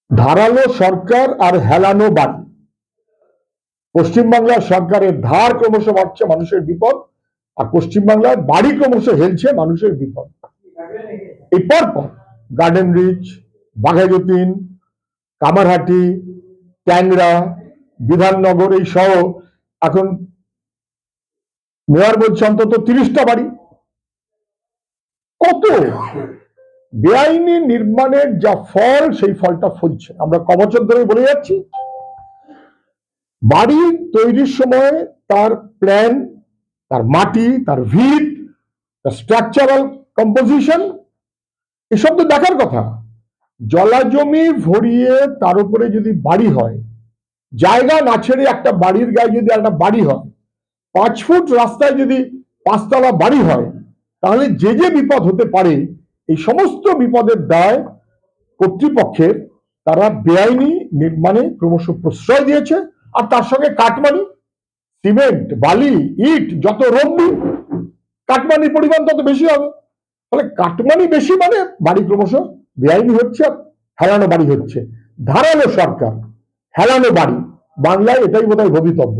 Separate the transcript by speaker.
Speaker 1: ধারালো সরকার আর হেলানো বাড়ি। পশ্চিমবাংলার সরকারের ধার ক্রমশ বাড়ছে, মানুষের বিপদ, আর পশ্চিমবাংলার বাড়ি ক্রমশ হেলছে, মানুষের বিপদ। এই পরপর গার্ডেন রিচ, বাঘাযতীন, কামারহাটি, ট্যাংরা, বিধাননগর এই সহ এখন মেয়র বলছে অন্তত 30টা বাড়ি। কত বেআইনি নির্মাণের যা ফল, সেই ফলটা ফলছে। আমরা কবছর ধরে বলে যাচ্ছি, বাড়ি তৈরির সময় তার প্ল্যান, তার মাটি, তার ভিত, তার স্ট্রাকচারাল কম্পোজিশন, এসব তো দেখার কথা। জলাজমি ভরিয়ে তার উপরে যদি বাড়ি হয়, জায়গা না ছেড়ে একটা বাড়ির গায়ে যদি একটা বাড়ি হয়, 5 ফুট রাস্তায় যদি 5তলা বাড়ি হয়, তাহলে যে যে বিপদ হতে পারে, এই সমস্ত বিপদের দায় কর্তৃপক্ষের। তারা বেআইনি নির্মাণে ক্রমশ প্রশ্রয় দিয়েছে, আর তার সঙ্গে কাটমানি, সিমেন্ট, বালি, ইট যত রম্বি, কাটমানির পরিমাণ তত বেশি হবে। ফলে কাটমানি বেশি মানে বাড়ি ক্রমশ বেআইনি হচ্ছে, হেলানো বাড়ি হচ্ছে। ধারালো সরকার, হেলানো বাড়ি, বাংলায় এটাই বোধহয় ভবিতব্য।